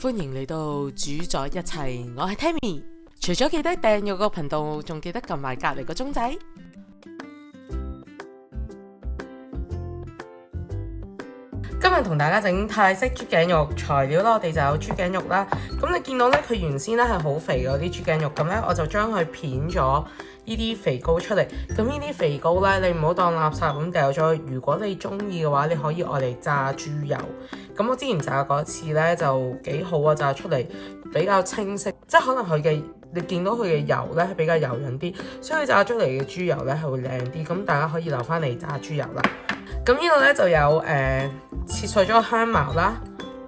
歡迎嚟到主宰一切，我係 Tammy。除咗記得訂閱個頻道，仲記得撳埋隔籬個鐘仔。今日同大家整泰式豬頸肉，材料啦，我哋就有豬頸肉啦。咁你見到咧，佢原先咧係好肥嗰啲豬頸肉，咁咧我就將佢片咗呢啲肥膏出嚟。咁呢啲肥膏咧，你唔好當垃圾咁掉咗。如果你中意嘅話，你可以愛嚟炸豬油。咁我之前炸過一次咧，就幾好啊，炸出嚟比較清晰，即係可能你見到佢嘅油咧係比較柔潤啲，所以炸出嚟嘅豬油咧係會靚啲。咁大家可以留翻嚟炸豬油啦。咁呢度咧就有切碎咗香茅啦、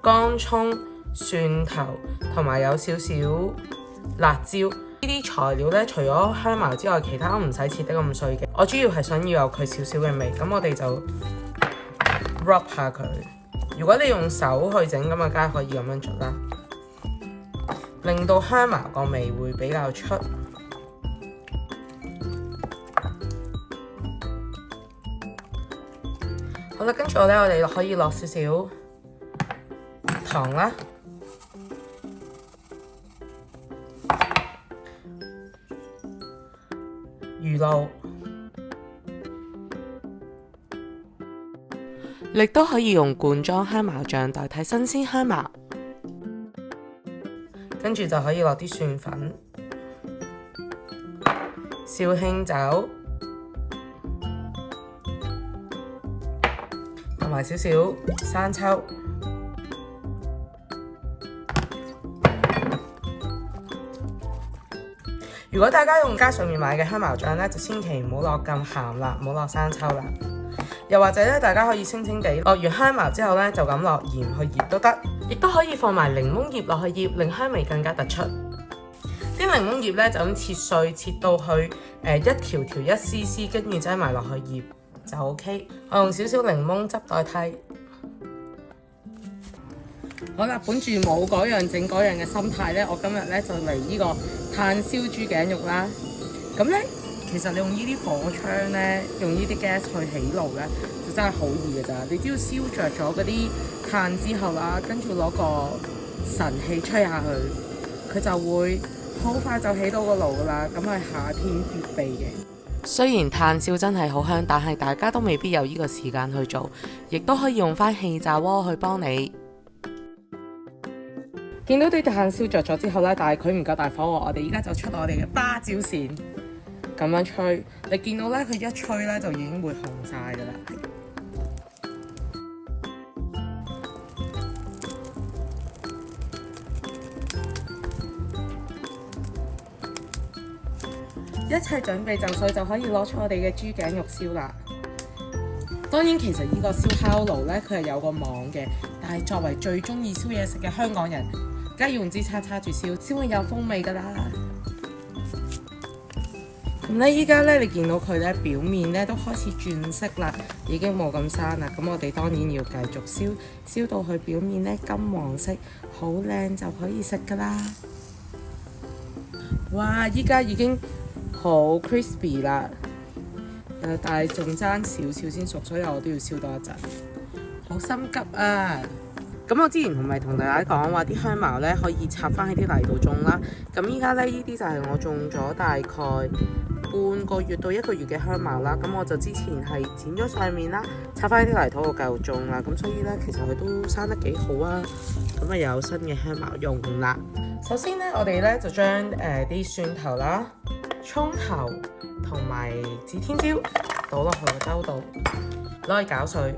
乾葱、蒜頭同埋有少少辣椒。呢啲材料咧，除咗香茅之外，其他都唔使切得咁碎嘅。我主要係想要有佢少少嘅味，咁我哋就 rub 下佢。如果你用手去整咁啊，梗係可以咁樣做啦，令到香茅個味會比較出。好啦，跟住我哋可以落少少糖啦，魚露，亦都可以用罐裝香茅醬代替新鮮香茅。跟住就可以落啲蒜粉、紹興酒，同埋少少生抽。如果大家用街上面買嘅香茅醬咧，就千祈唔好落咁鹹啦，唔好落生抽啦。又或者咧，大家可以清清地落完香茅之後咧，就咁落鹽去醃都得，亦都可以放埋檸檬葉落去醃，令香味更加突出。啲檸檬葉咧就咁切碎，切到去一條條一絲絲，跟住擠埋落去醃就 OK。我用少少檸檬汁代替。好啦，本住冇嗰樣整嗰樣嘅心態咧，我今日咧就嚟呢個炭燒豬頸肉啦。咁咧，其實你用呢啲火槍咧，用呢啲 gas 去起爐咧，就真係好易㗎咋。你只要燒着咗嗰啲炭之後啦，跟住攞個神氣吹下佢就會好快就起到個爐㗎啦。咁係夏天必備嘅。雖然炭燒真係好香，但係大家都未必有呢個時間去做，亦都可以用翻氣炸鍋去幫你。見到啲炭燒着咗之後咧，但係佢唔夠大火喎，我哋而家就出我哋嘅芭蕉扇，咁樣吹。你見到咧，佢一吹咧就已經會紅晒噶啦。一切準備就緒，就可以攞出我哋嘅豬頸肉燒啦。當然，其實呢個燒烤爐咧，佢係有個網嘅，但係作為最中意燒嘢食嘅香港人，梗係用支叉叉住燒，先會有風味噶啦。咁咧，依家咧，你見到佢咧表面咧都開始轉色啦，已經冇咁生啦。咁我哋當然要繼續燒，燒到佢表面咧金黃色，好靚就可以食噶啦。哇！依家已經好 crispy 啦，但係仲爭少少先熟，所以我都要燒多一陣。好心急啊！咁我之前同大家講話啲香茅咧可以插翻喺啲泥度種啦。咁依家咧呢啲就係我種咗大概半個月到1個月嘅香茅啦。咁我就之前係剪咗上面啦，插翻喺啲泥土度繼續種啦。咁所以咧其實佢都生得幾好啊。咁啊有新嘅香茅用啦。首先咧我哋咧就將啲蒜頭啦、葱頭同埋指天椒倒落去個兜度，攞去攪碎。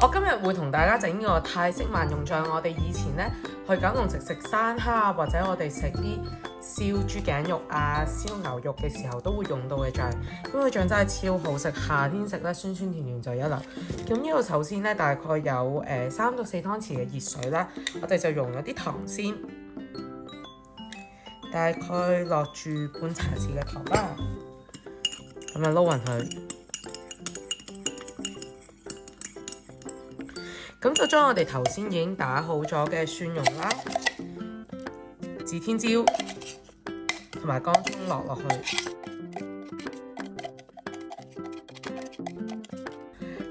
我今日會同大家整呢個泰式萬用醬。我哋以前咧去九龍食山蝦，或者我哋食啲燒豬頸肉啊、燒牛肉嘅時候都會用到嘅醬。咁個醬真係超好食，夏天食咧酸酸甜甜就一流。咁呢度首先咧大概有3到4湯匙嘅熱水啦，我哋就用咗啲糖先，大概落住半茶匙嘅糖啦，咁啊撈勻佢。咁就將我哋頭先已經打好咗嘅蒜蓉啦、指天椒同埋乾葱落去，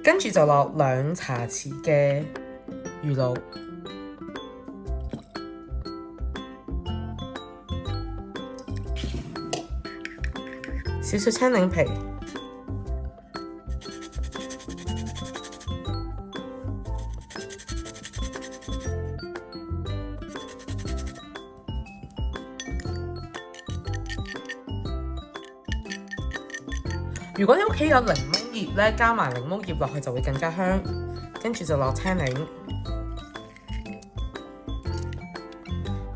跟住就落2茶匙嘅魚露，少少青檸皮。如果你屋企有檸檬葉咧，加埋檸檬葉落去就會更加香。跟住就落青檸。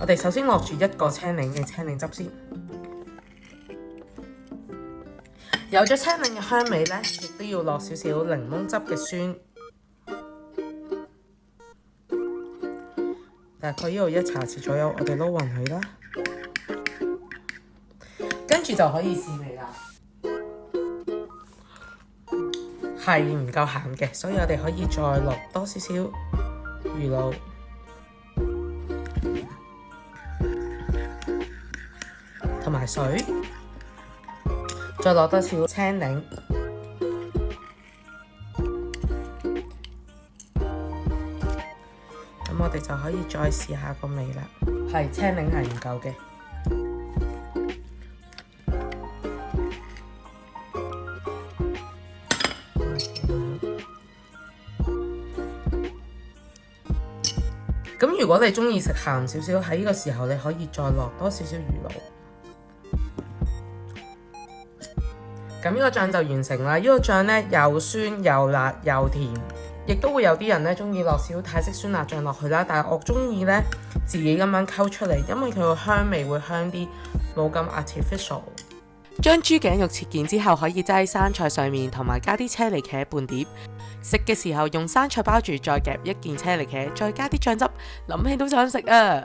我哋首先落住一個青檸嘅青檸汁先。有咗青檸嘅香味咧，亦都要落少少檸檬汁嘅酸。大概呢度1茶匙左右，我哋撈勻佢啦。跟住就可以試味啦。係唔夠鹹嘅，所以我哋可以再落多少少魚露，同埋水，再落多少青檸，咁我哋就可以再試下個味啦。係青檸係唔夠嘅。咁如果你中意食鹹少少，喺呢個時候你可以再落多少少魚露。咁呢個醬就完成啦。呢個醬呢，又酸又辣又甜，亦都會有啲人呢中意落少泰式酸辣醬落去啦。但係我中意呢自己咁樣溝出嚟，因為佢個香味會香啲，冇咁 artificial。將豬頸肉切件之後，可以擠喺生菜上面，同埋加啲車厘茄半碟。食嘅時候用生菜包住，再夾一件車厘茄，再加啲醬汁，諗起都想食啊！